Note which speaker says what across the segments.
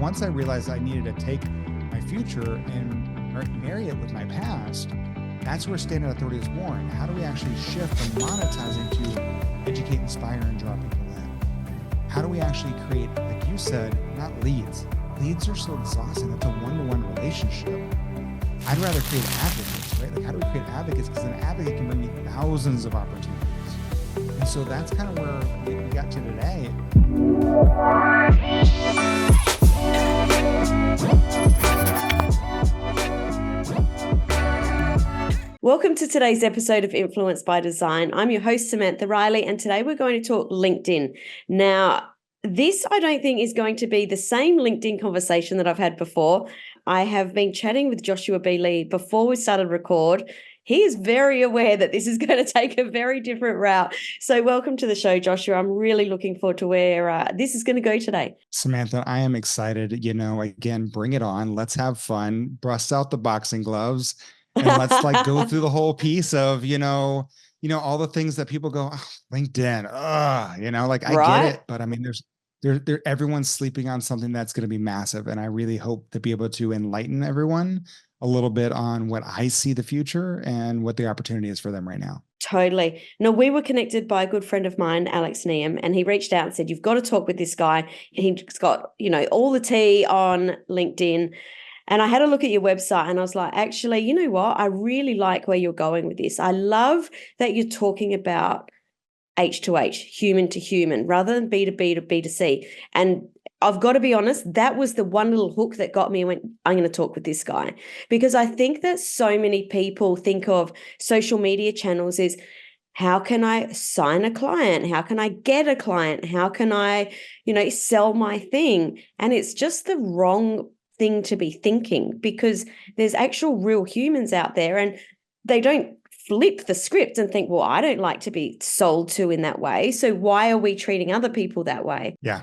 Speaker 1: once I realized I needed to take my future and marry it with my past, that's where standard authority is born. How do we actually shift from monetizing to educate, inspire, and draw people in? How do we actually create, like you said, not leads? Leads are so exhausting. That's a one-to-one relationship. I'd rather create advocates, right? Like, how do we create advocates? Because an advocate can bring me thousands of opportunities. And so that's kind of where we got to today.
Speaker 2: Welcome to today's episode of Influence by Design. I'm your host, Samantha Riley, and today we're going to talk LinkedIn. Now, this I don't think is going to be the same LinkedIn conversation that I've had before. I have been chatting with Joshua B. Lee before we started record. He is very aware that this is going to take a very different route. So welcome to the show, Joshua. I'm really looking forward to where this is going to go today.
Speaker 1: Samantha, I am excited. Again, bring it on. Let's have fun. Bust out the boxing gloves. And let's go through the whole piece of, all the things that people go, oh, LinkedIn, I get it. But I mean, everyone's sleeping on something that's going to be massive. And I really hope to be able to enlighten everyone a little bit on what I see the future and what the opportunity is for them right now.
Speaker 2: Totally. No, we were connected by a good friend of mine, Alex Neum, and he reached out and said, you've got to talk with this guy. He's got, all the tea on LinkedIn. And I had a look at your website and I was like, actually, you know what? I really like where you're going with this. I love that you're talking about H to H, human to human, rather than B2B to B2C. And I've got to be honest, that was the one little hook that got me and went, I'm going to talk with this guy. Because I think that so many people think of social media channels as, how can I sign a client? How can I get a client? How can I, sell my thing? And it's just the wrong thing to be thinking, because there's actual real humans out there and they don't flip the script and think, well, I don't like to be sold to in that way. So why are we treating other people that way?
Speaker 1: Yeah.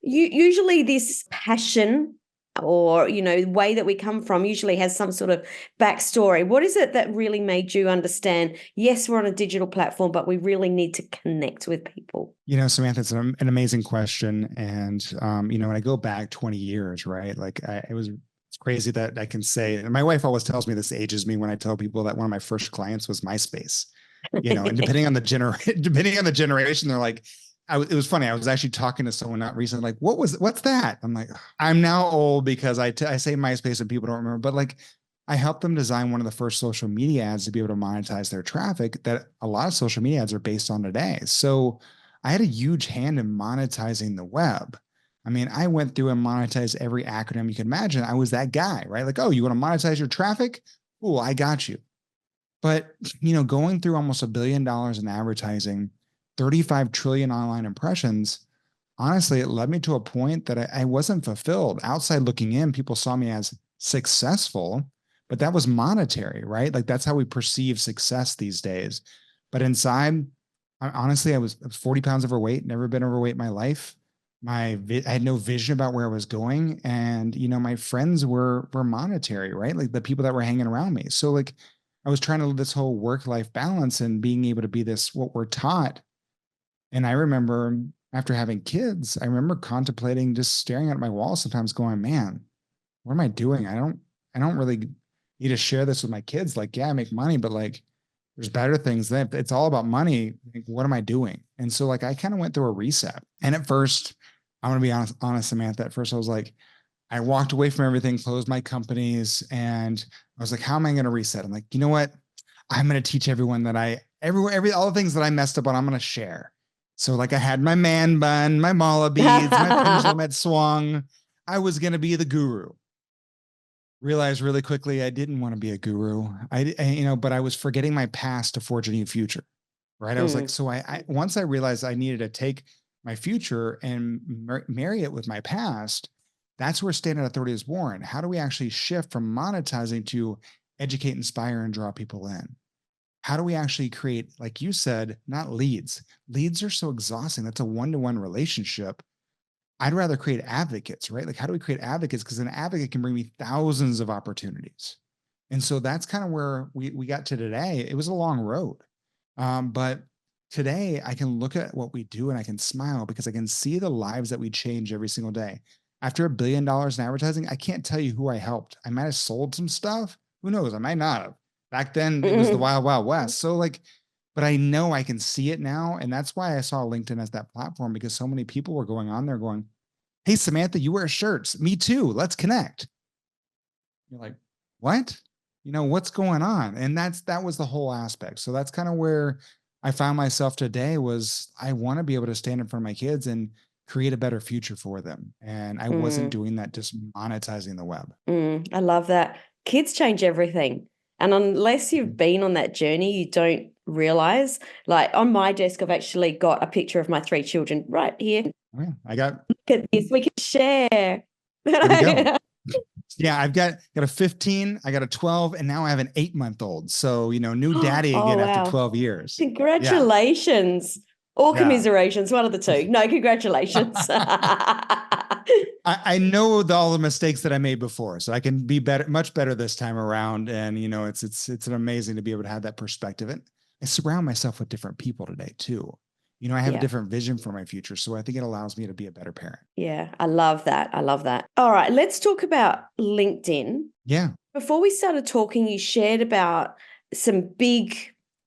Speaker 2: Usually this passion or, way that we come from usually has some sort of backstory. What is it that really made you understand, yes, we're on a digital platform, but we really need to connect with people?
Speaker 1: Samantha, it's an amazing question. And, when I go back 20 years, right, it's crazy that I can say, and my wife always tells me this ages me when I tell people that one of my first clients was MySpace, and depending on the generation, they're like, it was funny. I was actually talking to someone not recently, like, what's that? I'm like, I'm now old because I say MySpace and people don't remember, but I helped them design one of the first social media ads to be able to monetize their traffic that a lot of social media ads are based on today. So I had a huge hand in monetizing the web. I mean, I went through and monetized every acronym you can imagine. I was that guy, right? Like, oh, you want to monetize your traffic? Cool, I got you. But, going through almost $1 billion in advertising, 35 trillion online impressions, honestly, it led me to a point that I wasn't fulfilled. Outside looking in, people saw me as successful, but that was monetary, right? Like, that's how we perceive success these days. But inside, honestly, I was 40 pounds overweight, never been overweight in my life. I had no vision about where I was going. And, my friends were monetary, right? Like the people that were hanging around me. So I was trying to live this whole work-life balance and being able to be this, what we're taught. And I remember after having kids, I remember contemplating, just staring at my wall sometimes going, man, what am I doing? I don't really need to share this with my kids. Like, yeah, I make money, but there's better things. That it's all about money. Like, what am I doing? And so I kind of went through a reset. And at first, I'm going to be honest, Samantha, at first I was like, I walked away from everything, closed my companies. And I was like, how am I going to reset? I'm like, you know what? I'm going to teach everyone that all the things that I messed up on, I'm going to share. So I had my man bun, my mala beads, my pendulum had swung. I was going to be the guru. Realized really quickly I didn't want to be a guru. But I was forgetting my past to forge a new future, right? I was like, so I once I realized I needed to take my future and marry it with my past, that's where standard authority is born. How do we actually shift from monetizing to educate, inspire, and draw people in? How do we actually create, like you said, not leads? Leads are so exhausting. That's a one-to-one relationship. I'd rather create advocates, right? Like, how do we create advocates? Because an advocate can bring me thousands of opportunities. And so that's kind of where we got to today. It was a long road. But today I can look at what we do and I can smile because I can see the lives that we change every single day. After $1 billion in advertising, I can't tell you who I helped. I might have sold some stuff. Who knows? I might not have. Back then, it was the wild, wild west. So like, but I know I can see it now. And that's why I saw LinkedIn as that platform, because so many people were going on there going, hey, Samantha, you wear shirts. Me too. Let's connect. You're like, what? What's going on? And that was the whole aspect. So that's kind of where I found myself today. Was I want to be able to stand in front of my kids and create a better future for them. And I wasn't doing that, just monetizing the web.
Speaker 2: I love that. Kids change everything. And unless you've been on that journey, you don't realize. Like on my desk, I've actually got a picture of my 3 children right here.
Speaker 1: Oh, yeah. Look
Speaker 2: at this. We can share.
Speaker 1: There we go. Yeah, I've got a 15, I got a 12, and now I have an 8-month-old. So, new daddy again after 12 years.
Speaker 2: Congratulations. Yeah. Or commiserations, one of the two. No, congratulations.
Speaker 1: I know all the mistakes that I made before, so I can be much better this time around. And, it's amazing to be able to have that perspective. And I surround myself with different people today too. I have a different vision for my future. So I think it allows me to be a better parent.
Speaker 2: Yeah, I love that. I love that. All right, let's talk about LinkedIn.
Speaker 1: Yeah.
Speaker 2: Before we started talking, you shared about some big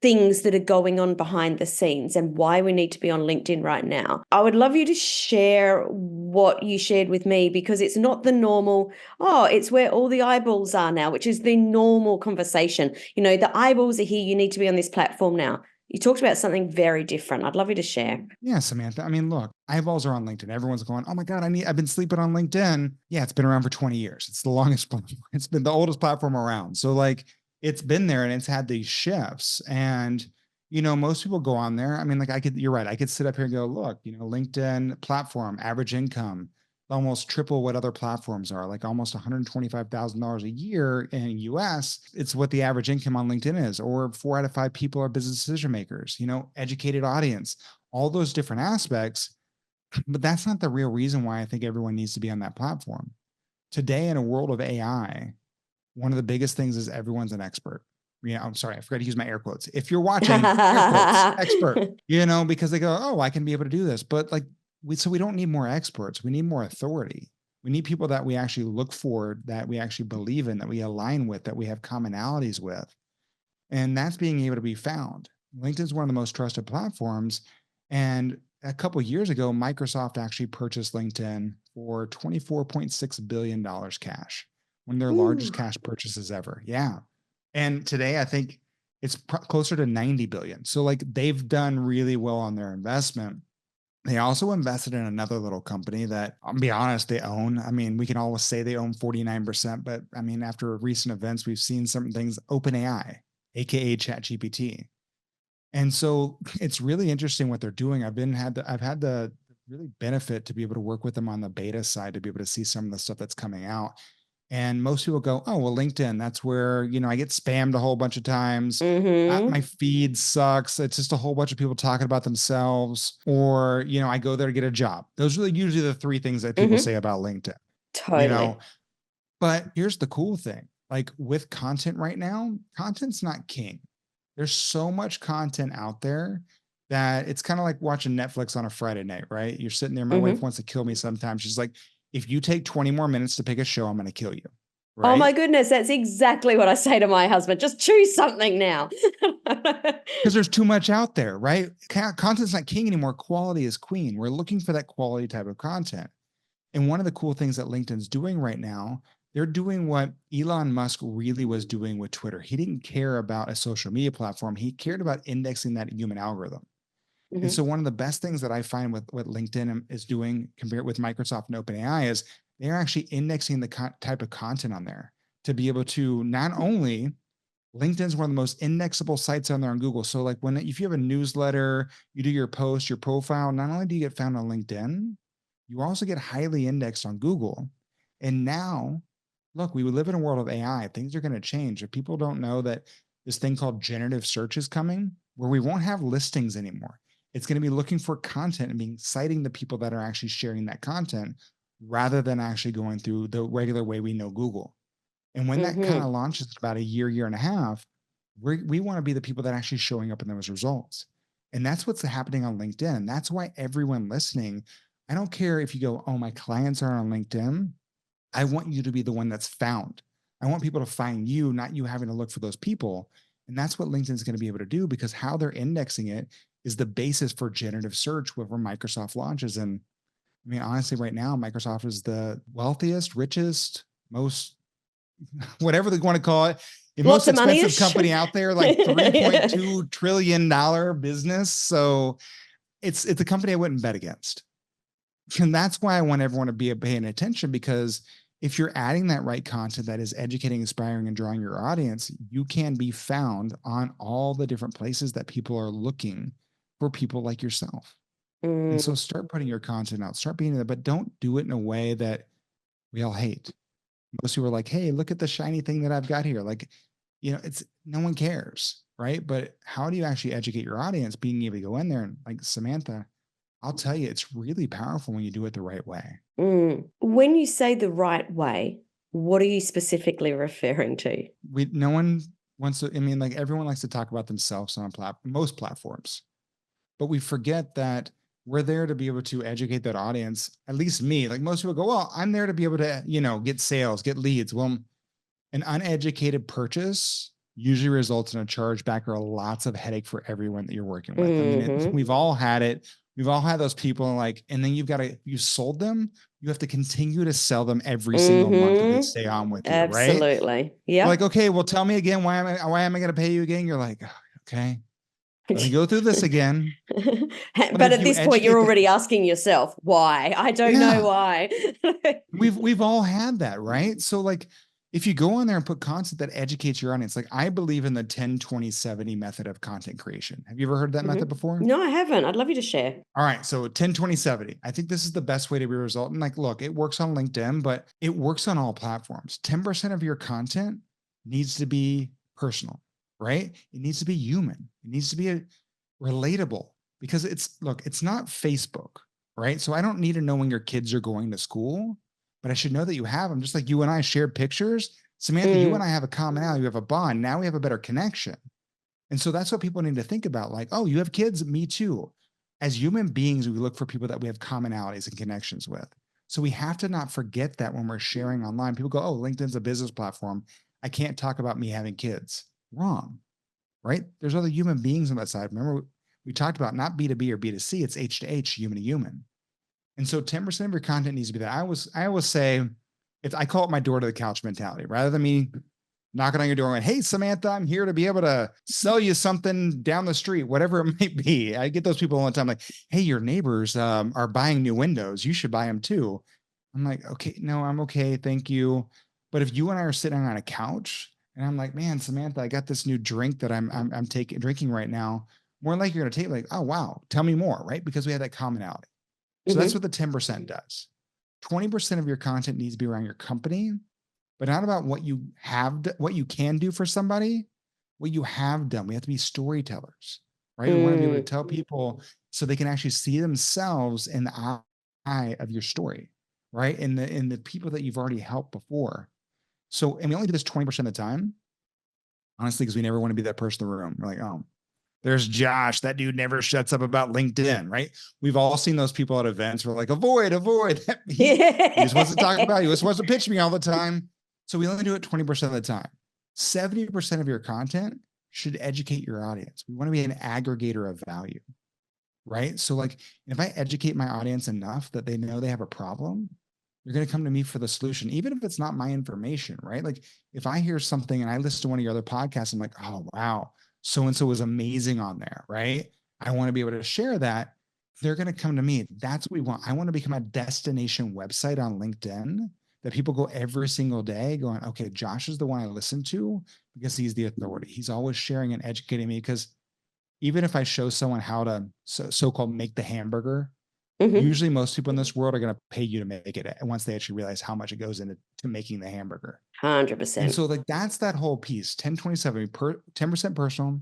Speaker 2: things that are going on behind the scenes and why we need to be on LinkedIn right now. I would love you to share what you shared with me, because it's not the normal, it's where all the eyeballs are now, which is the normal conversation. The eyeballs are here. You need to be on this platform now. You talked about something very different. I'd love you to share.
Speaker 1: Yeah, Samantha. I mean, look, eyeballs are on LinkedIn. Everyone's going, oh my God, I've been sleeping on LinkedIn. Yeah, it's been around for 20 years. It's the longest, it's been the oldest platform around. So like, it's been there and it's had these shifts. And, most people go on there. I mean, like you're right. I could sit up here and go, look, LinkedIn platform, average income, almost triple what other platforms are, like almost $125,000 a year in US. It's what the average income on LinkedIn is, or 4 out of 5 people are business decision makers, educated audience, all those different aspects. But that's not the real reason why I think everyone needs to be on that platform. Today, in a world of AI, one of the biggest things is everyone's an expert. I'm sorry, I forgot to use my air quotes. If you're watching, air quotes, expert, because they go, oh, I can be able to do this. But like, so we don't need more experts. We need more authority. We need people that we actually look for, that we actually believe in, that we align with, that we have commonalities with. And that's being able to be found. LinkedIn is one of the most trusted platforms. And a couple of years ago, Microsoft actually purchased LinkedIn for $24.6 billion cash, one of their largest cash purchases ever. Yeah. And today, I think it's closer to 90 billion. So like, they've done really well on their investment. They also invested in another little company that, I'll be honest, they own. I mean, we can always say they own 49%, but I mean, after recent events, we've seen some things, OpenAI, AKA ChatGPT. And so it's really interesting what they're doing. I've had the really benefit to be able to work with them on the beta side, to be able to see some of the stuff that's coming out. And most people go, oh, well, LinkedIn, that's where, I get spammed a whole bunch of times. My feed sucks. It's just a whole bunch of people talking about themselves, or, I go there to get a job. Those are usually the 3 things that people say about LinkedIn.
Speaker 2: Totally.
Speaker 1: But here's the cool thing. Like with content right now, content's not king. There's so much content out there that it's kind of like watching Netflix on a Friday night, right? You're sitting there. My wife wants to kill me sometimes. She's like, if you take 20 more minutes to pick a show, I'm going to kill you. Right?
Speaker 2: Oh my goodness. That's exactly what I say to my husband. Just choose something now.
Speaker 1: Because there's too much out there, right? Content's not king anymore. Quality is queen. We're looking for that quality type of content. And one of the cool things that LinkedIn's doing right now, they're doing what Elon Musk really was doing with Twitter. He didn't care about a social media platform. He cared about indexing that human algorithm. And so one of the best things that I find with what LinkedIn is doing compared with Microsoft and OpenAI is they're actually indexing the type of content on there to be able to not only, LinkedIn's one of the most indexable sites on there on Google. So like if you have a newsletter, you do your post, your profile, not only do you get found on LinkedIn, you also get highly indexed on Google. And now, look, we live in a world of AI. Things are going to change. If people don't know that this thing called generative search is coming, where we won't have listings anymore. It's going to be looking for content and citing the people that are actually sharing that content, rather than actually going through the regular way we know Google. And when that kind of launches about a year and a half, we want to be the people that are actually showing up in those results. And that's what's happening on LinkedIn. And that's why everyone listening, I don't care if you go, oh, my clients are on LinkedIn. I want you to be the one that's found. I want people to find you, not you having to look for those people. And that's what LinkedIn is going to be able to do, because how they're indexing it is the basis for generative search whenever Microsoft launches. And I mean, honestly, right now, Microsoft is the wealthiest, richest, most, whatever they want to call it, the
Speaker 2: Lots
Speaker 1: most
Speaker 2: of
Speaker 1: expensive
Speaker 2: money-ish.
Speaker 1: company out there, like $3.2 trillion business. So it's a company I wouldn't bet against. And that's why I want everyone to be paying attention, because if you're adding that right content that is educating, inspiring, and drawing your audience, you can be found on all the different places that people are looking for people like yourself. And so start putting your content out, start being there, but don't do it in a way that we all hate. Most people are like, hey, look at the shiny thing that I've got here. Like, it's no one cares, right? But how do you actually educate your audience, being able to go in there and, like Samantha, I'll tell you, it's really powerful when you do it the right way.
Speaker 2: When you say the right way, what are you specifically referring to?
Speaker 1: No one wants to, I mean, like everyone likes to talk about themselves on most platforms, but we forget that we're there to be able to educate that audience. At least me, like most people go, well, I'm there to be able to, get sales, get leads. Well, an uneducated purchase usually results in a chargeback or lots of headache for everyone that you're working with. I mean, we've all had it. We've all had those people, like, and then you sold them. You have to continue to sell them every single month that they stay on with you, right?
Speaker 2: Absolutely. Yeah.
Speaker 1: Like, okay, well, tell me again, why am I going to pay you again? You're like, okay, let me go through this again.
Speaker 2: But at this point, you're already asking yourself, why? I don't know why.
Speaker 1: We've all had that, right? So like, if you go on there and put content that educates your audience, like I believe in the 10-20-70 method of content creation. Have you ever heard that method before?
Speaker 2: No, I haven't. I'd love you to share.
Speaker 1: All right. So 10-20-70. I think this is the best way to be result. And like, look, it works on LinkedIn, but it works on all platforms. 10% of your content needs to be personal, right? It needs to be human. It needs to be relatable, because it's not Facebook, right? So I don't need to know when your kids are going to school, but I should know that you have them. Just like you and I shared pictures. Samantha, you and I have a commonality. We have a bond. Now we have a better connection. And so that's what people need to think about. Like, oh, you have kids, me too. As human beings, we look for people that we have commonalities and connections with. So we have to not forget that when we're sharing online. People go, oh, LinkedIn's a business platform. I can't talk about me having kids. Wrong, right? There's other human beings on that side. Remember, we talked about not B2B or B2C, it's H to H, human to human. And so 10% of your content needs to be that. I always say, if I call it my door to the couch mentality, rather than me knocking on your door and, hey, Samantha, I'm here to be able to sell you something down the street, whatever it might be. I get those people all the time, like, hey, your neighbors are buying new windows. You should buy them too. I'm like, okay, no, I'm okay. Thank you. But if you and I are sitting on a couch and I'm like, man, Samantha, I got this new drink that I'm drinking right now. More likely you're going to take like, oh, wow, tell me more, right? Because we have that commonality. So that's what the 10% does. 20% of your content needs to be around your company, but not about what you have, what you can do for somebody, what you have done. We have to be storytellers, right? We want to be able to tell people so they can actually see themselves in the eye of your story, right? In the people that you've already helped before. So, and we only do this 20% of the time, honestly, because we never want to be that person in the room. We're like, oh, there's Josh, that dude never shuts up about LinkedIn, right? We've all seen those people at events. We're like, avoid. He just wants to talk about, he just wants to pitch me all the time. So we only do it 20% of the time. 70% of your content should educate your audience. We want to be an aggregator of value, right? So like, if I educate my audience enough that they know they have a problem, you're going to come to me for the solution, even if it's not my information, right? Like if I hear something and I listen to one of your other podcasts, I'm like, oh, wow, so-and-so was amazing on there, right? I want to be able to share that. They're going to come to me. That's what we want. I want to become a destination website on LinkedIn that people go every single day going, okay, Josh is the one I listen to because he's the authority. He's always sharing and educating me, because even if I show someone how to so-called make the hamburger, usually most people in this world are going to pay you to make it once they actually realize how much it goes into making the hamburger.
Speaker 2: 100%.
Speaker 1: And so like, that's that whole piece, 10-20-70, 10% personal,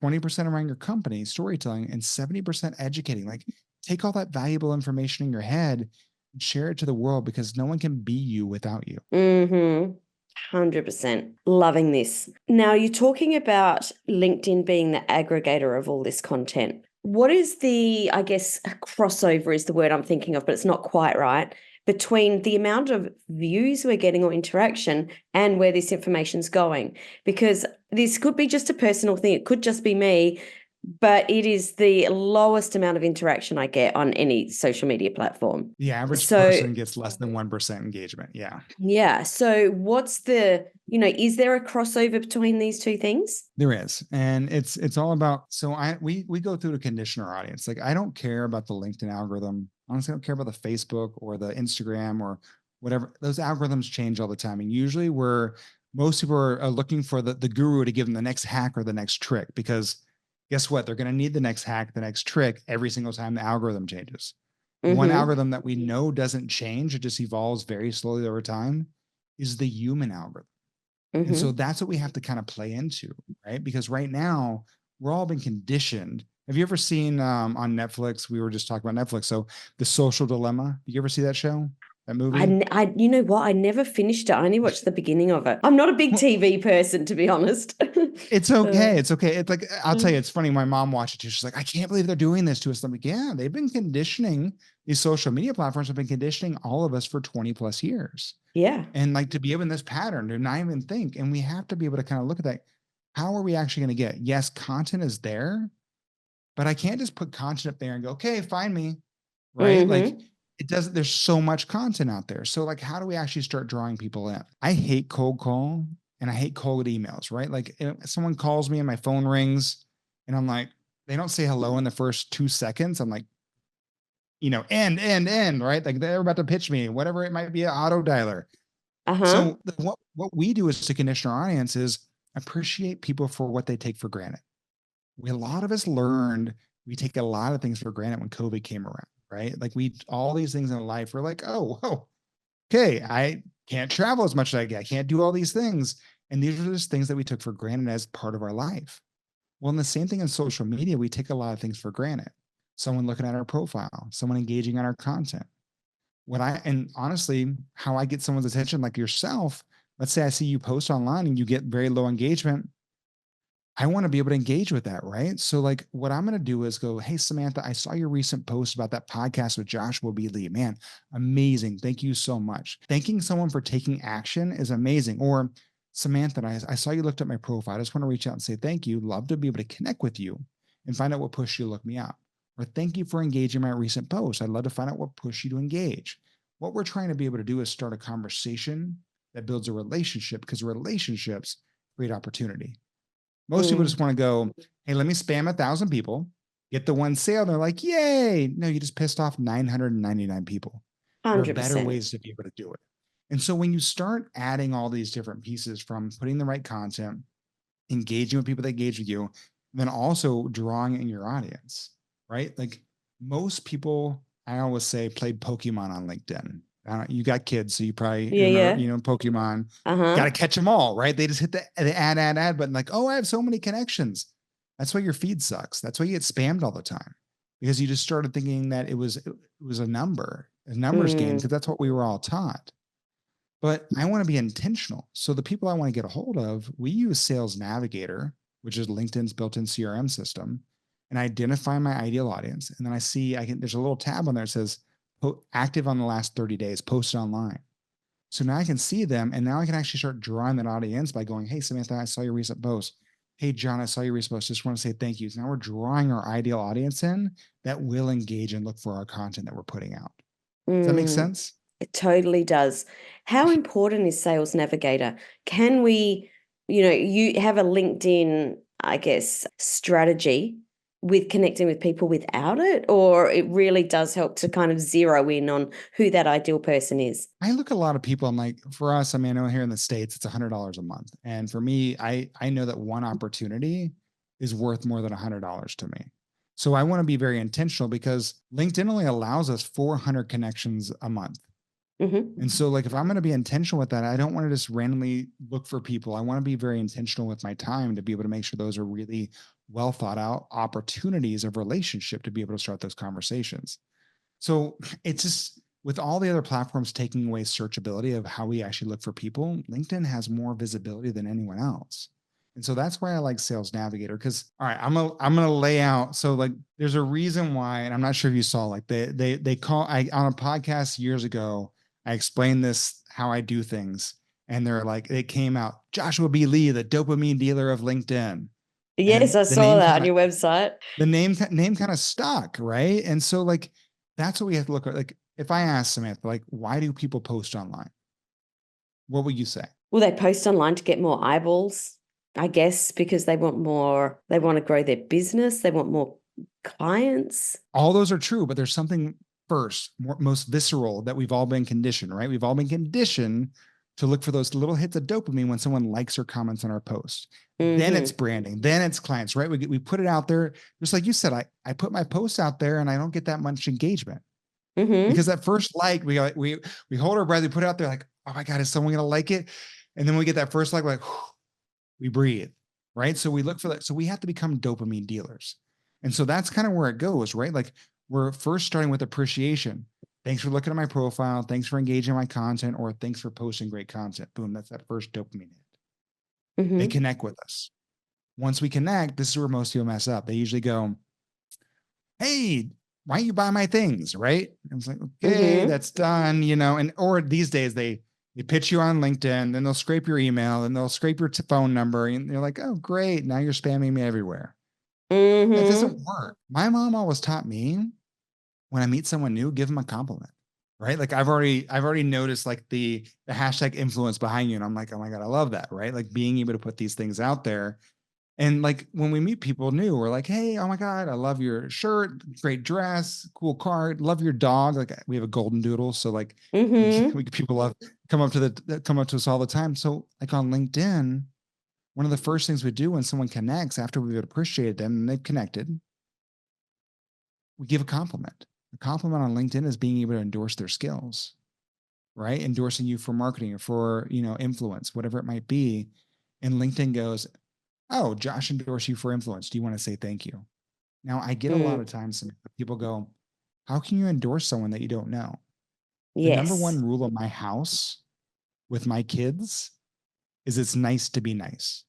Speaker 1: 20% around your company, storytelling, and 70% educating. Like take all that valuable information in your head and share it to the world, because no one can be you without you.
Speaker 2: 100%. Loving this. Now, you're talking about LinkedIn being the aggregator of all this content. what is the, I guess, crossover is the word I'm thinking of, but it's not quite right, between the amount of views we're getting or interaction and where this information's going? Because this could be just a personal thing. It could just be me, but it is the lowest amount of interaction I get on any social media platform.
Speaker 1: The average
Speaker 2: So
Speaker 1: person gets less than 1% engagement. Yeah.
Speaker 2: yeah. So what's the, is there a crossover between these two things?
Speaker 1: There is. And it's all about, so we go through to condition our audience. Like I don't care about the LinkedIn algorithm. Honestly, I don't care about the Facebook or the Instagram or whatever. Those algorithms change all the time. And usually most people are looking for the guru to give them the next hack or the next trick, because guess what? They're going to need the next hack, the next trick every single time the algorithm changes. One
Speaker 2: Mm-hmm.
Speaker 1: algorithm that we know doesn't change, it just evolves very slowly over time, is the human algorithm. And so
Speaker 2: Mm-hmm.
Speaker 1: that's what we have to kind of play into, right? Because right now we're all been conditioned. Have you ever seen on Netflix? We were just talking about Netflix. So The Social Dilemma. Did you ever see that show, that movie?
Speaker 2: You know what? I never finished it. I only watched the beginning of it. I'm not a big
Speaker 1: Well,
Speaker 2: TV person, to be honest.
Speaker 1: it's
Speaker 2: Uh,
Speaker 1: okay. It's okay. It's like, I'll tell you, it's funny. My mom watched it too. She's like, I can't believe they're doing this to us. I'm like, yeah, they've been conditioning, these social media platforms have been conditioning all of us for 20 plus years.
Speaker 2: yeah.
Speaker 1: And like to be in this pattern, to not even think. And we have to be able to kind of look at that. How are we actually going to get? Yes, content is there, but I can't just put content up there and go, okay, find me. Right. Like
Speaker 2: Mm-hmm.
Speaker 1: it doesn't, there's so much content out there. So like, how do we actually start drawing people in? I hate cold call and I hate cold emails, right? Like if someone calls me and my phone rings and I'm like, they don't say hello in the first 2 seconds. I'm like, end, right? Like they're about to pitch me, whatever it might be, an auto dialer.
Speaker 2: Uh-huh.
Speaker 1: So what we do is to condition our audience is appreciate people for what they take for granted. A lot of us learned we take a lot of things for granted when COVID came around, right? Like all these things in life, we're like, oh, okay, I can't travel as much as I can't do all these things. And these are just things that we took for granted as part of our life. Well, and the same thing in social media, we take a lot of things for granted. Someone looking at our profile, someone engaging on our content. And honestly, how I get someone's attention, like yourself, let's say I see you post online and you get very low engagement. I want to be able to engage with that, right? So, like, what I'm going to do is go, hey, Samantha, I saw your recent post about that podcast with Joshua B. Lee. Man, amazing. Thank you so much. Thanking someone for taking action is amazing. Or, Samantha, I saw you looked at my profile. I just want to reach out and say thank you. Love to be able to connect with you and find out what pushed you to look me up. Or, thank you for engaging my recent post. I'd love to find out what pushed you to engage. What we're trying to be able to do is start a conversation that builds a relationship, because relationships create opportunity. Most people
Speaker 2: Mm,
Speaker 1: just want to go, hey, let me spam 1,000 people, get the one sale. They're like, yay. No, you just pissed off 999 people. There are better
Speaker 2: 100%.
Speaker 1: ways to be able to do it. And so when you start adding all these different pieces, from putting the right content, engaging with people that engage with you, then also drawing in your audience, right? Like most people, I always say, played Pokemon on LinkedIn. You got kids, so you probably
Speaker 2: Yeah,
Speaker 1: remember,
Speaker 2: yeah.
Speaker 1: Pokemon. Got
Speaker 2: Uh-huh.
Speaker 1: to catch them all, right? They just hit the ad button, like, oh, I have so many connections. That's why your feed sucks. That's why you get spammed all the time, because you just started thinking that it was a numbers game,
Speaker 2: Mm,
Speaker 1: because that's what we were all taught. But I want to be intentional. So the people I want to get a hold of, we use Sales Navigator, which is LinkedIn's built-in CRM system, and I identify my ideal audience. And then there's a little tab on there that says active on the last 30 days, posted online. So now I can see them, and now I can actually start drawing that audience by going, hey, Samantha, I saw your recent post. Hey, John, I saw your recent post. Just want to say thank you. So now we're drawing our ideal audience in that will engage and look for our content that we're putting out. Does that make
Speaker 2: mm.
Speaker 1: sense?
Speaker 2: It totally does. How important is Sales Navigator? Can we, you have a LinkedIn, I guess, strategy with connecting with people without it, or it really does help to kind of zero in on who that ideal person is?
Speaker 1: I look at a lot of people. I'm like, for us, I mean, I know here in the States, it's $100 a month. And for me, I know that one opportunity is worth more than $100 to me. So I want to be very intentional, because LinkedIn only allows us 400 connections a month. And
Speaker 2: Mm-hmm.
Speaker 1: so, like, if I'm going to be intentional with that, I don't want to just randomly look for people. I want to be very intentional with my time to be able to make sure those are really well thought out opportunities of relationship to be able to start those conversations. So it's just, with all the other platforms taking away searchability of how we actually look for people, LinkedIn has more visibility than anyone else. And so that's why I like Sales Navigator. Cause all right, I'm gonna lay out. So like there's a reason why, and I'm not sure if you saw, like they call, I on a podcast years ago, I explained this how I do things. And they're like, it came out, Joshua B. Lee, the dopamine dealer of LinkedIn.
Speaker 2: Yes,
Speaker 1: And
Speaker 2: I
Speaker 1: the
Speaker 2: saw
Speaker 1: name
Speaker 2: that
Speaker 1: kind
Speaker 2: on
Speaker 1: of
Speaker 2: your website.
Speaker 1: name kind of stuck, right? And so like that's what we have to look at. Like if I ask Samantha, like, why do people post online? What would you say?
Speaker 2: Well, they post online to get more eyeballs, I guess, because they want to grow their business, they want more clients.
Speaker 1: All those are true, but there's something first, most visceral that we've all been conditioned, right? We've all been conditioned to look for those little hits of dopamine when someone likes or comments on our post. Then it's branding, then it's clients, right? We put it out there. Just like you said, I put my posts out there and I don't get that much engagement because that first like, we hold our breath, we put it out there like, oh my God, is someone going to like it? And then we get that first like, we breathe, right? So we look for that. So we have to become dopamine dealers. And so that's kind of where it goes, right? Like we're first starting with appreciation. Thanks for looking at my profile. Thanks for engaging my content, or thanks for posting great content. Boom. That's that first dopamine hit. They connect with us. Once we connect, this is where most people mess up. They usually go, hey, why don't you buy my things? Right. And it's like, okay, that's done, and, or these days they pitch you on LinkedIn, then they'll scrape your email and they'll scrape your phone number. And you're like, oh, great. Now you're spamming me everywhere. It doesn't work. My mom always taught me, when I meet someone new, give them a compliment, right? Like I've already noticed like the hashtag influence behind you. And I'm like, oh my God, I love that. Right. Like being able to put these things out there. And like when we meet people new, we're like, hey, oh my God, I love your shirt, great dress, cool car, love your dog. Like we have a golden doodle. So like people love come up to us all the time. So like on LinkedIn, one of the first things we do when someone connects after we've appreciated them and they've connected, we give a compliment. A compliment on LinkedIn is being able to endorse their skills, right? Endorsing you for marketing or for, influence, whatever it might be. And LinkedIn goes, oh, Josh endorsed you for influence. Do you want to say thank you? Now, I get a lot of times people go, how can you endorse someone that you don't know? The number
Speaker 2: Yes.
Speaker 1: one rule of my house with my kids is it's nice to be nice.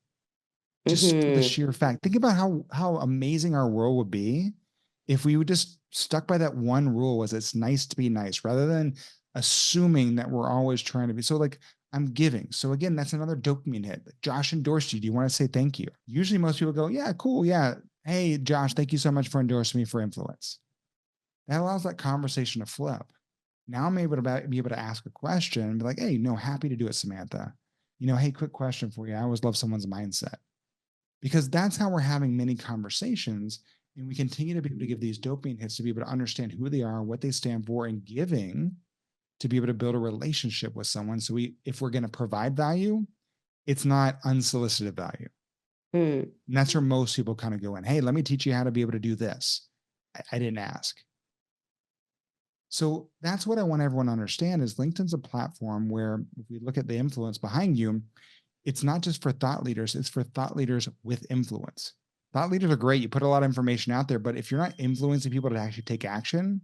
Speaker 1: Just the sheer fact. Think about how amazing our world would be if we would just stuck by that one rule, was it's nice to be nice, rather than assuming that we're always trying to be. So like I'm giving. So again, that's another dopamine hit. Josh endorsed you. Do you want to say thank you? Usually most people go, yeah, cool. Yeah. Hey, Josh, thank you so much for endorsing me for influence. That allows that conversation to flip. Now I'm able to be able to ask a question and be like, hey, no, happy to do it, Samantha. Hey, quick question for you. I always love someone's mindset, because that's how we're having many conversations. And we continue to be able to give these dopamine hits to be able to understand who they are, what they stand for, and giving to be able to build a relationship with someone. So if we're going to provide value, it's not unsolicited value. And that's where most people kind of go in, hey, let me teach you how to be able to do this. I didn't ask. So that's what I want everyone to understand is LinkedIn's a platform where if we look at the influence behind you, it's not just for thought leaders, it's for thought leaders with influence. Thought leaders are great. You put a lot of information out there, but if you're not influencing people to actually take action,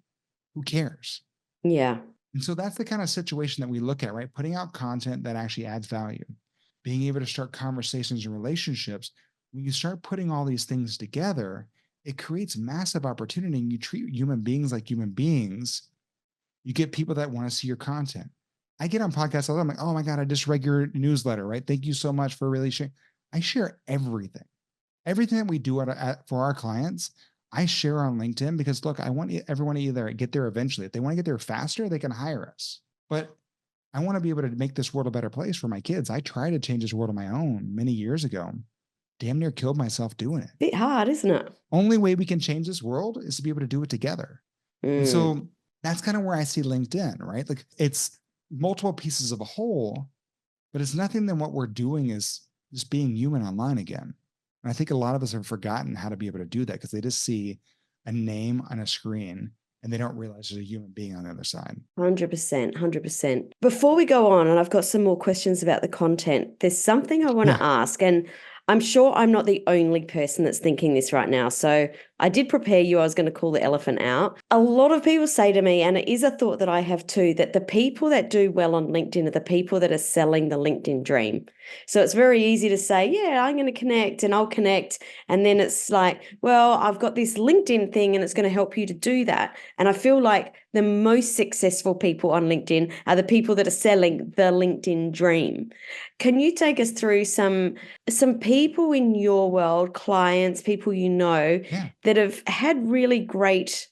Speaker 1: who cares?
Speaker 2: Yeah.
Speaker 1: And so that's the kind of situation that we look at, right? Putting out content that actually adds value, being able to start conversations and relationships. When you start putting all these things together, it creates massive opportunity. And you treat human beings like human beings. You get people that want to see your content. I get on podcasts all the time. I'm like, oh my God, I just read your newsletter, right? Thank you so much for really sharing. I share everything. Everything that we do for our clients, I share on LinkedIn because look, I want everyone to either get there eventually. If they want to get there faster, they can hire us. But I want to be able to make this world a better place for my kids. I tried to change this world on my own many years ago. Damn near killed myself doing it.
Speaker 2: Bit hard, isn't it?
Speaker 1: Only way we can change this world is to be able to do it together. And so that's kind of where I see LinkedIn, right? Like it's multiple pieces of a whole, but it's nothing than what we're doing is just being human online again. And I think a lot of us have forgotten how to be able to do that because they just see a name on a screen and they don't realize there's a human being on the other side.
Speaker 2: 100%, 100%. Before we go on, and I've got some more questions about the content, there's something I want to ask. And I'm sure I'm not the only person that's thinking this right now. So I did prepare you. I was going to call the elephant out. A lot of people say to me, and it is a thought that I have too, that the people that do well on LinkedIn are the people that are selling the LinkedIn dream. So it's very easy to say, yeah, I'm going to connect and I'll connect. And then it's like, well, I've got this LinkedIn thing and it's going to help you to do that. And I feel like the most successful people on LinkedIn are the people that are selling the LinkedIn dream. Can you take us through some people in your world, clients, people you know, that have had really great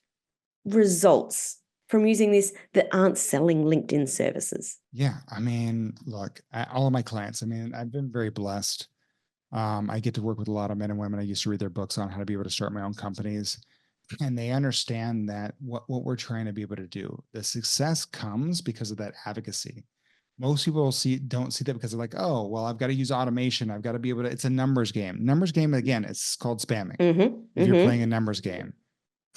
Speaker 2: results from using this that aren't selling LinkedIn services?
Speaker 1: Yeah. I mean, look, all of my clients, I mean, I've been very blessed. I get to work with a lot of men and women. I used to read their books on how to be able to start my own companies. And they understand that what we're trying to be able to do, the success comes because of that advocacy. Most people don't see that because they're like, oh, well, I've got to use automation. I've got to be able to, it's a numbers game. Numbers game, again, it's called spamming. If you're playing a numbers game.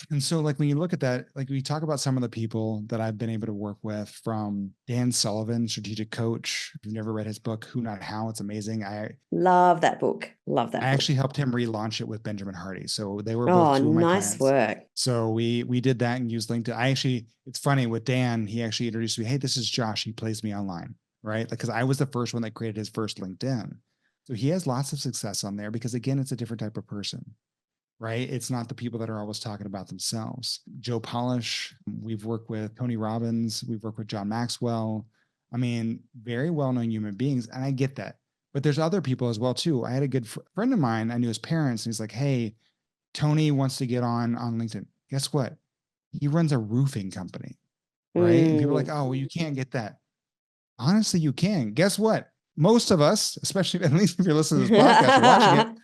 Speaker 1: And so like when you look at that, like we talk about some of the people that I've been able to work with, from Dan Sullivan, strategic coach. If you've never read his book, Who Not How, it's amazing. I
Speaker 2: love that book. Love that
Speaker 1: I
Speaker 2: book.
Speaker 1: actually helped him relaunch it with Benjamin Hardy. So they were both two of my
Speaker 2: nice
Speaker 1: clients.
Speaker 2: Work.
Speaker 1: So we did that and used LinkedIn. It's funny with Dan, he actually introduced me, hey, this is Josh. He plays me online, right? Because I was the first one that created his first LinkedIn. So he has lots of success on there because, again, it's a different type of person, right? It's not the people that are always talking about themselves. Joe Polish, we've worked with Tony Robbins, we've worked with John Maxwell. I mean, very well-known human beings. And I get that. But there's other people as well too. I had a good friend of mine. I knew his parents, and he's like, hey, Tony wants to get on LinkedIn. Guess what? He runs a roofing company, right? And people are like, oh, well, you can't get that. Honestly, you can. Guess what? Most of us, especially at least if you're listening to this podcast or watching it,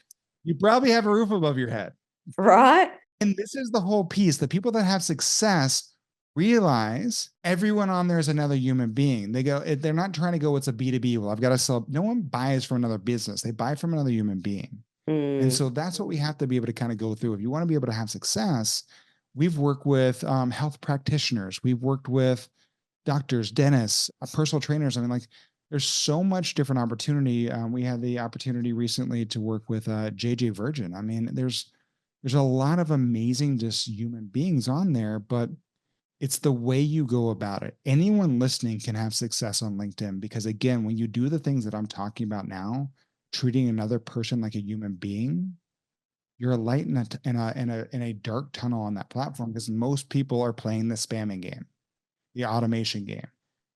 Speaker 1: you probably have a roof above your head.
Speaker 2: Right.
Speaker 1: And this is the whole piece. The people that have success realize everyone on there is another human being. They're not trying to go, it's a B2B. Well, I've got to sell. No one buys from another business. They buy from another human being. And so that's what we have to be able to kind of go through. If you want to be able to have success, we've worked with health practitioners. We've worked with doctors, dentists, personal trainers. I mean, like, there's so much different opportunity. We had the opportunity recently to work with JJ Virgin. I mean, there's a lot of amazing just human beings on there, but it's the way you go about it. Anyone listening can have success on LinkedIn because, again, when you do the things that I'm talking about now, treating another person like a human being, you're a light in a dark tunnel on that platform, because most people are playing the spamming game, the automation game.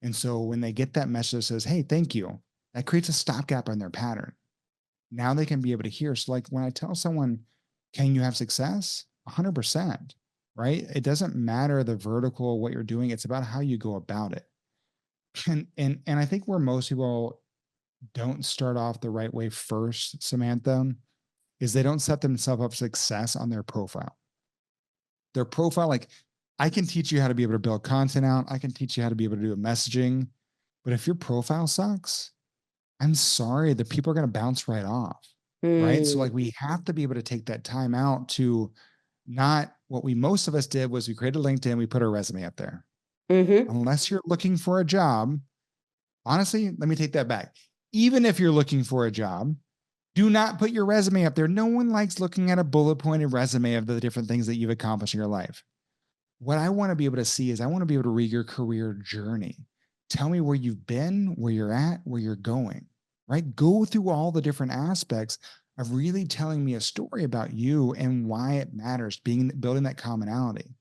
Speaker 1: And so when they get that message that says, hey, thank you, that creates a stopgap on their pattern. Now they can be able to hear. So like when I tell someone, can you have success? 100%, right? It doesn't matter the vertical, what you're doing. It's about how you go about it. And I think where most people don't start off the right way first, Samantha, is they don't set themselves up for success on their profile. Their profile, like, I can teach you how to be able to build content out. I can teach you how to be able to do a messaging. But if your profile sucks, I'm sorry, the people are going to bounce right off. Right. So like we have to be able to take that time out to not what most of us did was we created LinkedIn, we put our resume up there. Unless you're looking for a job, honestly, let me take that back. Even if you're looking for a job, do not put your resume up there. No one likes looking at a bullet pointed resume of the different things that you've accomplished in your life. What I want to be able to see is I want to be able to read your career journey. Tell me where you've been, where you're at, where you're going, right? Go through all the different aspects of really telling me a story about you and why it matters, building that commonality.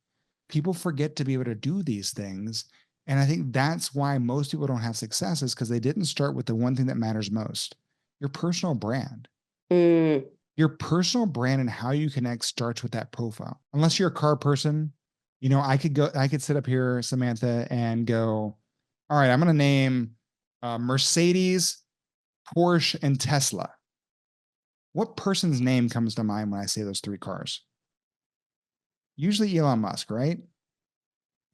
Speaker 1: People forget to be able to do these things. And I think that's why most people don't have success, is because they didn't start with the one thing that matters most, your personal brand. Your personal brand and how you connect starts with that profile. Unless you're a car person, I could sit up here, Samantha, and go, all right, I'm going to name Mercedes, Porsche, and Tesla. What person's name comes to mind when I say those three cars? Usually Elon Musk, right?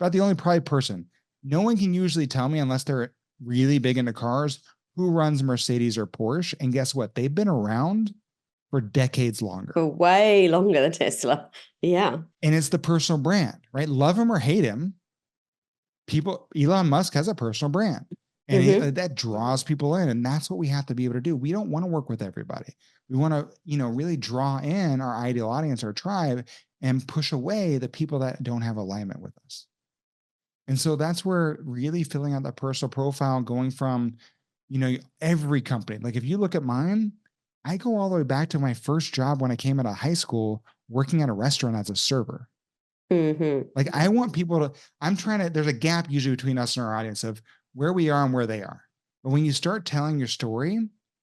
Speaker 1: About the only probably person. No one can usually tell me, unless they're really big into cars, who runs Mercedes or Porsche. And guess what? They've been around for decades longer.
Speaker 2: For way longer than Tesla. Yeah.
Speaker 1: And it's the personal brand, right? Love him or hate him, Elon Musk has a personal brand. And that draws people in. And that's what we have to be able to do. We don't want to work with everybody. We want to, really draw in our ideal audience, our tribe, and push away the people that don't have alignment with us. And so that's where really filling out that personal profile, going from, every company. Like if you look at mine, I go all the way back to my first job when I came out of high school, working at a restaurant as a server. Like I want people to, there's a gap usually between us and our audience of where we are and where they are. But when you start telling your story,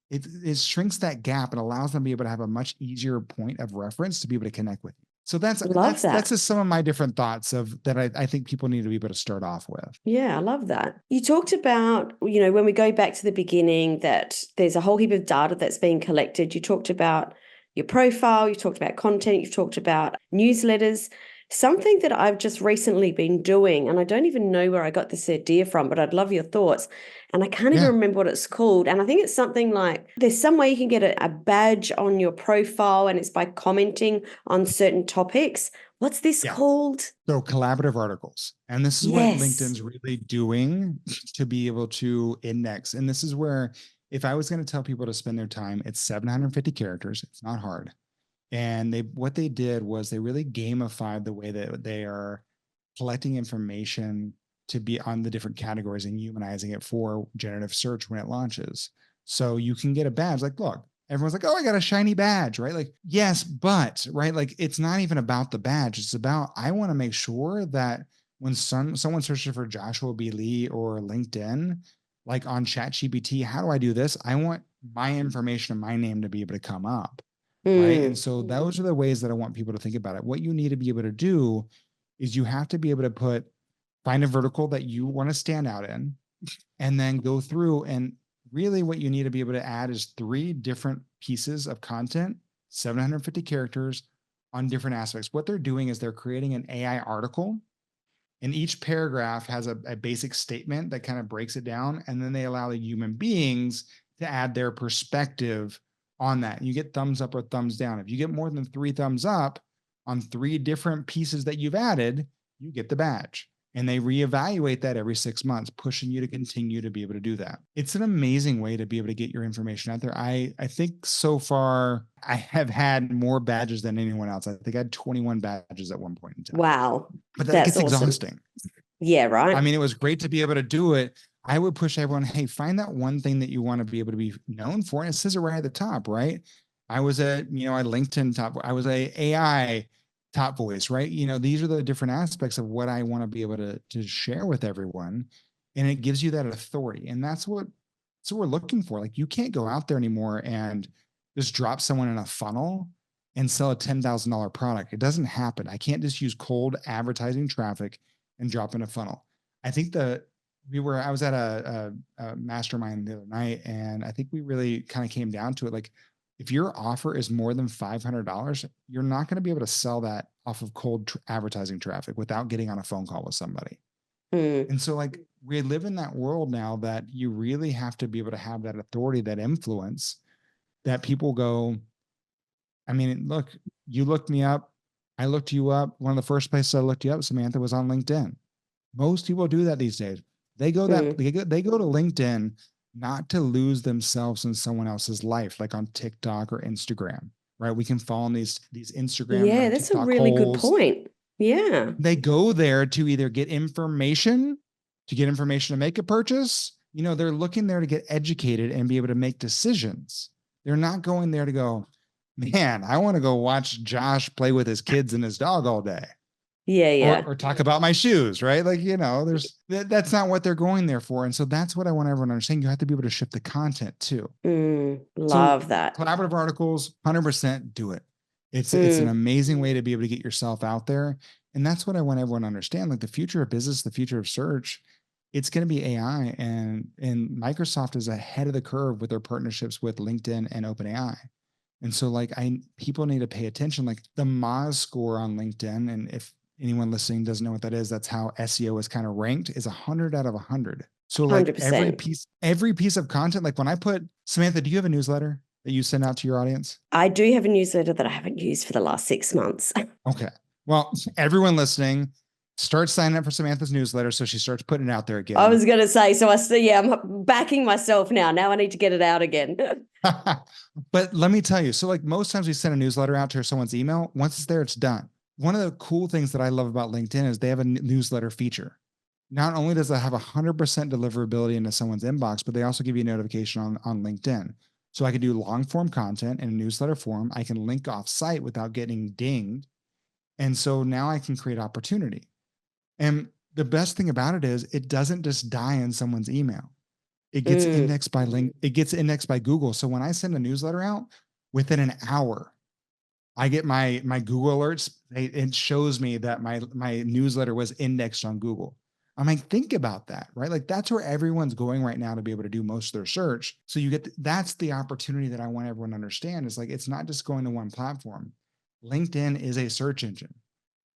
Speaker 1: it shrinks that gap and allows them to be able to have a much easier point of reference to be able to connect with you. So that's just some of my different thoughts of that I think people need to be able to start off with.
Speaker 2: Yeah, I love that. You talked about, when we go back to the beginning, that there's a whole heap of data that's being collected. You talked about your profile, you talked about content, you've talked about newsletters. Something that I've just recently been doing, and I don't even know where I got this idea from, but I'd love your thoughts. And I can't even remember what it's called. And I think it's something like there's some way you can get a badge on your profile, and it's by commenting on certain topics. What's this called?
Speaker 1: So collaborative articles. And this is what LinkedIn's really doing to be able to index. And this is where, if I was going to tell people to spend their time, it's 750 characters. It's not hard. And what they did was they really gamified the way that they are collecting information to be on the different categories and humanizing it for generative search when it launches. So you can get a badge. Like, look, everyone's like, oh, I got a shiny badge, right? Like, yes, but, right? Like, it's not even about the badge. It's about, I want to make sure that when someone searches for Joshua B. Lee or LinkedIn, like on ChatGPT, how do I do this? I want my information and my name to be able to come up. Right. And so those are the ways that I want people to think about it. What you need to be able to do is you have to be able to find a vertical that you want to stand out in, and then go through, and really what you need to be able to add is 3 different pieces of content, 750 characters on different aspects. What they're doing is they're creating an AI article, and each paragraph has a basic statement that kind of breaks it down. And then they allow the human beings to add their perspective on that. You get thumbs up or thumbs down. If you get more than 3 thumbs up on 3 different pieces that you've added, you get the badge. And they reevaluate that every 6 months, pushing you to continue to be able to do that. It's an amazing way to be able to get your information out there. I think so far I have had more badges than anyone else. I think I had 21 badges at one point in time.
Speaker 2: Wow.
Speaker 1: But that gets exhausting.
Speaker 2: Yeah, right.
Speaker 1: I mean, it was great to be able to do it. I would push everyone, hey, find that one thing that you want to be able to be known for. And it says it right at the top, right? I was a LinkedIn top, I was a AI top voice, right? These are the different aspects of what I want to be able to share with everyone. And it gives you that authority. And that's what we're looking for. Like, you can't go out there anymore and just drop someone in a funnel and sell a $10,000 product. It doesn't happen. I can't just use cold advertising traffic and drop in a funnel. I think I was at a mastermind the other night, and I think we really kind of came down to it. Like, if your offer is more than $500, you're not going to be able to sell that off of cold advertising traffic without getting on a phone call with somebody. And so, like, we live in that world now that you really have to be able to have that authority, that influence, that people go, I mean, look, you looked me up. I looked you up. One of the first places I looked you up, Samantha, was on LinkedIn. Most people do that these days. They go to LinkedIn not to lose themselves in someone else's life, like on TikTok or Instagram, right? We can fall in these Instagram.
Speaker 2: Yeah, that's TikTok a really good point. Yeah.
Speaker 1: They go there to either get information, to make a purchase. They're looking there to get educated and be able to make decisions. They're not going there to go, man, I want to go watch Josh play with his kids and his dog all day.
Speaker 2: Yeah.
Speaker 1: Or talk about my shoes, right? Like, that's not what they're going there for. And so that's what I want everyone to understand. You have to be able to shift the content too.
Speaker 2: Love that.
Speaker 1: Collaborative articles, 100% do it. It's an amazing way to be able to get yourself out there. And that's what I want everyone to understand. Like, the future of business, the future of search, it's going to be AI, and Microsoft is ahead of the curve with their partnerships with LinkedIn and OpenAI. And so, like, people need to pay attention. Like, the Moz score on LinkedIn, and if anyone listening doesn't know what that is, that's how SEO is kind of ranked, is 100 out of 100. So, like, 100%. every piece of content, like when I put, Samantha, do you have a newsletter that you send out to your audience?
Speaker 2: I do have a newsletter that I haven't used for the last 6 months.
Speaker 1: Okay. Well, everyone listening, Start signing up for Samantha's newsletter so she starts putting it out there again.
Speaker 2: I was going to say, so I see, yeah, I'm backing myself now. Now I need to get it out again.
Speaker 1: But let me tell you, so like most times we send a newsletter out to someone's email. Once it's there, it's done. One of the cool things that I love about LinkedIn is they have a newsletter feature. Not only does it have 100% deliverability into someone's inbox, but they also give you a notification on LinkedIn. So I can do long form content in a newsletter form. I can link off site without getting dinged. And so now I can create opportunity. And the best thing about it is it doesn't just die in someone's email. It gets indexed by it gets indexed by Google. So when I send a newsletter out, within an hour, I get my Google alerts. It shows me that my newsletter was indexed on Google. I'm like, think about that, right? Like that's where everyone's going right now to be able to do most of their search. So you get, that's the opportunity that I want everyone to understand is like, it's not just going to one platform. LinkedIn is a search engine.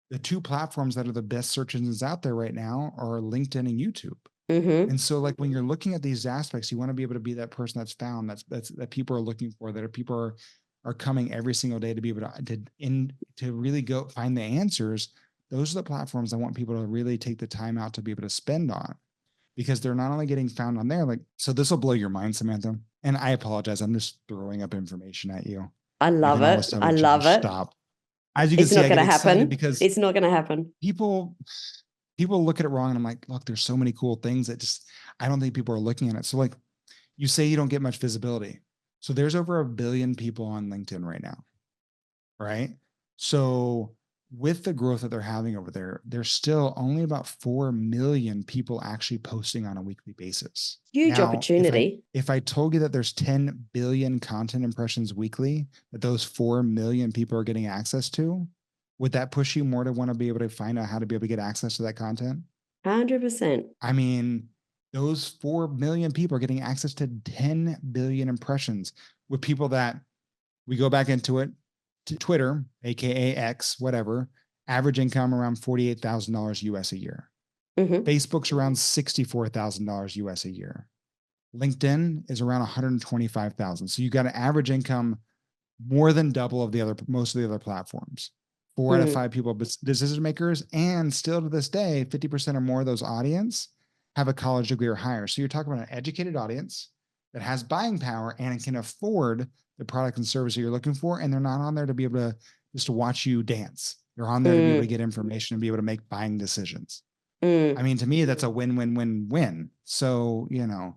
Speaker 1: The two platforms that are the best search engines out there right now are LinkedIn and YouTube. And so like when you're looking at these aspects, you want to be able to be that person that's found, that people are looking for, that people are coming every single day to be able to really go find the answers. Those are the platforms I want people to really take the time out to be able to spend on, because they're not only getting found on there, like, so this will blow your mind, Samantha. And I apologize. I'm just throwing up information at you.
Speaker 2: I love it. I love it.
Speaker 1: Stop. As you can
Speaker 2: It's
Speaker 1: see,
Speaker 2: not
Speaker 1: I
Speaker 2: going
Speaker 1: get
Speaker 2: to
Speaker 1: excited
Speaker 2: happen.
Speaker 1: because
Speaker 2: It's not going to happen.
Speaker 1: People look at it wrong. And I'm like, look, there's so many cool things that just, I don't think people are looking at it. So like you say, you don't get much visibility. So there's over 1 billion people on LinkedIn right now. Right. So with the growth that they're having over there, there's still only about 4 million people actually posting on a weekly basis.
Speaker 2: Huge
Speaker 1: Now,
Speaker 2: opportunity.
Speaker 1: If I told you that there's 10 billion content impressions weekly, that those 4 million people are getting access to, would that push you more to want to be able to find out how to be able to get access to that content?
Speaker 2: 100%.
Speaker 1: I mean, those 4 million people are getting access to 10 billion impressions with people that we go back into it. To Twitter, AKA X, whatever, average income around $48,000 US a year. Facebook's around $64,000 US a year. LinkedIn is around 125,000. So you got an average income more than double of most of the other platforms. 4 out of 5 people, decision makers, and still to this day, 50% or more of those audience have a college degree or higher. So you're talking about an educated audience that has buying power and can afford the product and service that you're looking for. And they're not on there to be able to just to watch you dance. They're on there to be able to get information and be able to make buying decisions. I mean, to me, that's a win-win-win-win. So,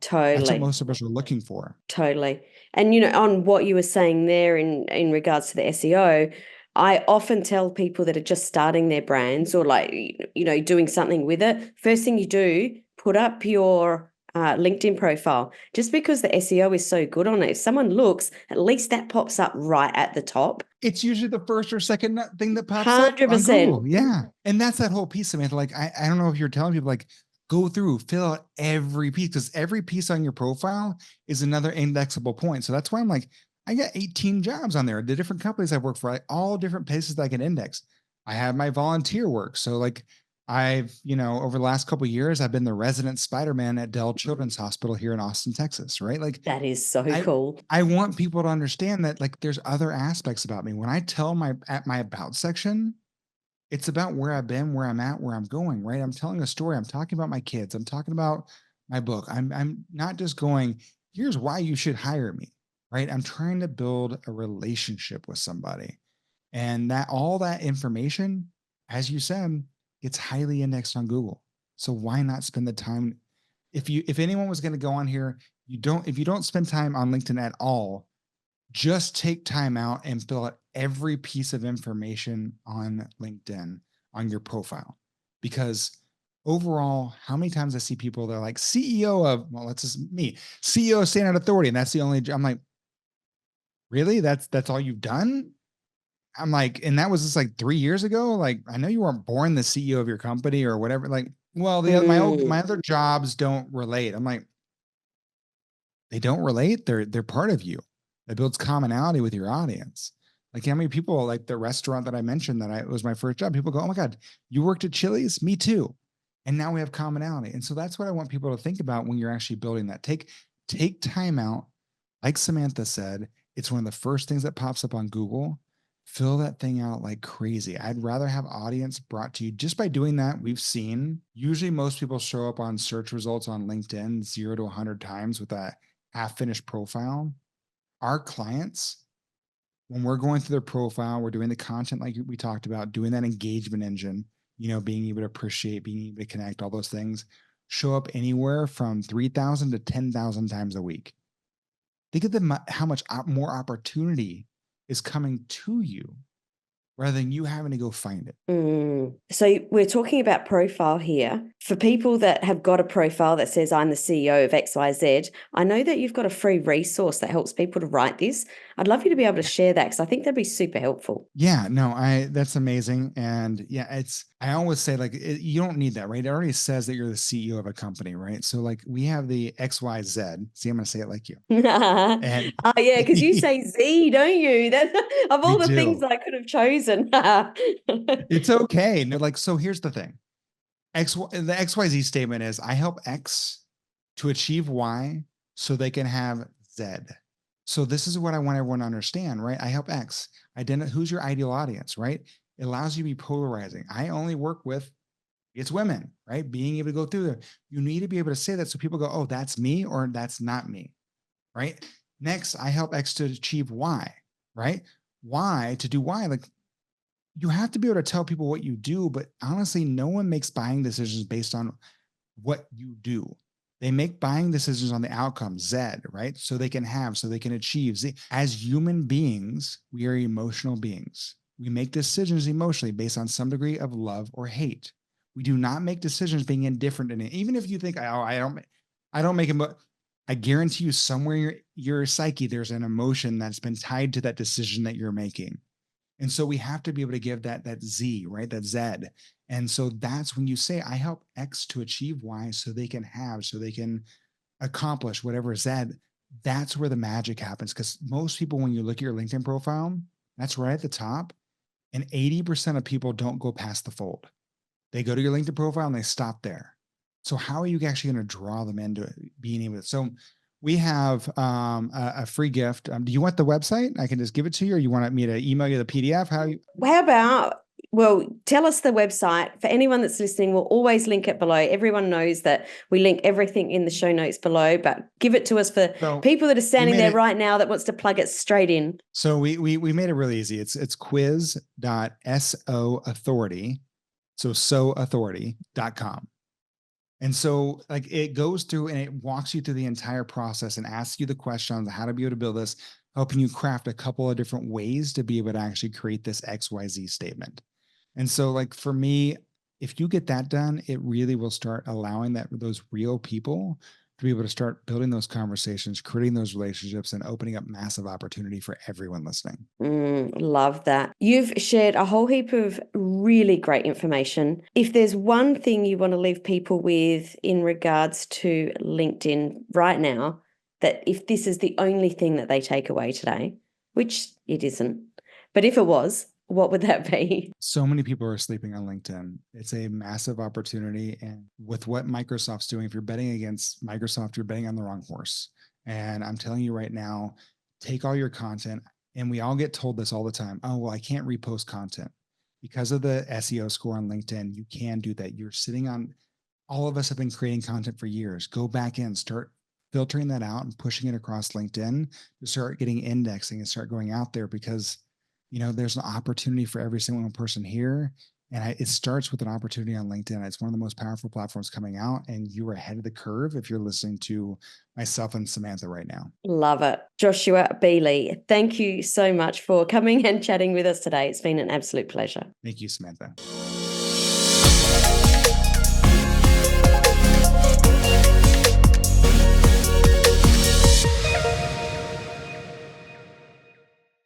Speaker 2: totally.
Speaker 1: That's what most of us are looking for.
Speaker 2: Totally. And, on what you were saying there in regards to the SEO, I often tell people that are just starting their brands or doing something with it. First thing you do, put up your LinkedIn profile. Just because the SEO is so good on it, if someone looks, at least that pops up right at the top.
Speaker 1: It's usually the first or second thing that pops
Speaker 2: 100%.
Speaker 1: up on Google. Yeah. And that's that whole piece, Samantha. Like, I don't know if you're telling people like, go through, fill out every piece, because every piece on your profile is another indexable point. So that's why I'm like, I got 18 jobs on there. The different companies I've worked for, all different places that I can index. I have my volunteer work. So like I've, over the last couple of years, I've been the resident Spider-Man at Dell Children's Hospital here in Austin, Texas. Right. Like
Speaker 2: that is so cool.
Speaker 1: I want people to understand that like there's other aspects about me. When I tell my about section, it's about where I've been, where I'm at, where I'm going, right? I'm telling a story. I'm talking about my kids. I'm talking about my book. I'm not just going, here's why you should hire me, right? I'm trying to build a relationship with somebody. And that all that information, as you said, gets highly indexed on Google. So why not spend the time? If anyone was going to go on here, if you don't spend time on LinkedIn at all, just take time out and fill out every piece of information on LinkedIn on your profile. Because overall, how many times I see people, they're like CEO of, well, that's just me, CEO of Standard Authority. And that's the only, I'm like, really? That's all you've done? I'm like, and that was just like 3 years ago. Like, I know you weren't born the CEO of your company or whatever. Like, well, my other jobs don't relate. I'm like, they don't relate. They're part of you. That builds commonality with your audience. Like how many people, like the restaurant that I mentioned that it was my first job, people go, oh my God, you worked at Chili's? Me too. And now we have commonality. And so that's what I want people to think about when you're actually building that. Take time out. Like Samantha said, it's one of the first things that pops up on Google. fill that thing out like crazy. I'd rather have audience brought to you just by doing that. We've seen usually most people show up on search results on LinkedIn 0 to 100 times with a half finished profile. Our clients, when we're going through their profile, we're doing the content like we talked about, doing that engagement engine, being able to appreciate, being able to connect, all those things show up anywhere from 3,000 to 10,000 times a week. Think of how much more opportunity is coming to you rather than you having to go find it.
Speaker 2: So we're talking about profile here. For people that have got a profile that says, I'm the CEO of XYZ, I know that you've got a free resource that helps people to write this. I'd love you to be able to share that because I think that'd be super helpful.
Speaker 1: Yeah, no, that's amazing. And yeah, I always say like, you don't need that, right? It already says that you're the CEO of a company, right? So like we have the XYZ. See, I'm going to say it like you. And
Speaker 2: oh yeah, because you say Z, don't you? That of all the things that I could have chosen.
Speaker 1: It's okay. No, like, so here's the thing. The XYZ statement is I help X to achieve Y so they can have Z. So this is what I want everyone to understand, right? I help X. Who's your ideal audience, right? It allows you to be polarizing. I only work with it's women, right? Being able to go through there. You need to be able to say that so people go, oh, that's me or that's not me, right? Next, I help X to achieve Y, right? Y to do Y, like you have to be able to tell people what you do, but honestly, no one makes buying decisions based on what you do. They make buying decisions on the outcome, Z, right? So they can achieve Z. As human beings, we are emotional beings. We make decisions emotionally based on some degree of love or hate. We do not make decisions being indifferent in it. Even if you think, oh, I don't make them, I guarantee you somewhere in your psyche, there's an emotion that's been tied to that decision that you're making. And so we have to be able to give that Z, right? That Z. And so that's when you say, I help X to achieve Y so they can accomplish whatever Z. That's where the magic happens. Because most people, when you look at your LinkedIn profile, that's right at the top. And 80% of people don't go past the fold. They go to your LinkedIn profile and they stop there. So how are you actually going to draw them into being able to? So we have a free gift. Do you want the website? I can just give it to you, or you want me to email you the PDF? How
Speaker 2: about, well, tell us the website. For anyone that's listening, we'll always link it below. Everyone knows that we link everything in the show notes below, but give it to us for people that are standing there right now that wants to plug it straight in.
Speaker 1: So we made it really easy. It's quiz.soauthority. So soauthority.com. And so like it goes through and it walks you through the entire process and asks you the questions on how to be able to build this, helping you craft a couple of different ways to be able to actually create this XYZ statement. And so like for me, if you get that done, it really will start allowing those real people to be able to start building those conversations, creating those relationships, and opening up massive opportunity for everyone listening.
Speaker 2: Love that. You've shared a whole heap of really great information. If there's one thing you want to leave people with in regards to LinkedIn right now, that if this is the only thing that they take away today, which it isn't, but if it was, what would that be?
Speaker 1: So many people are sleeping on LinkedIn. It's a massive opportunity. And with what Microsoft's doing, if you're betting against Microsoft, you're betting on the wrong horse. And I'm telling you right now, take all your content. And we all get told this all the time. Oh, well, I can't repost content. Because of the SEO score on LinkedIn, you can do that. You're sitting on, all of us have been creating content for years. Go back in, start filtering that out and pushing it across LinkedIn to start getting indexing and start going out there, because there's an opportunity for every single person here. And it starts with an opportunity on LinkedIn. It's one of the most powerful platforms coming out, and you're ahead of the curve if you're listening to myself and Samantha right now.
Speaker 2: Love it. Joshua Bealey, thank you so much for coming and chatting with us today. It's been an absolute pleasure.
Speaker 1: Thank you, Samantha.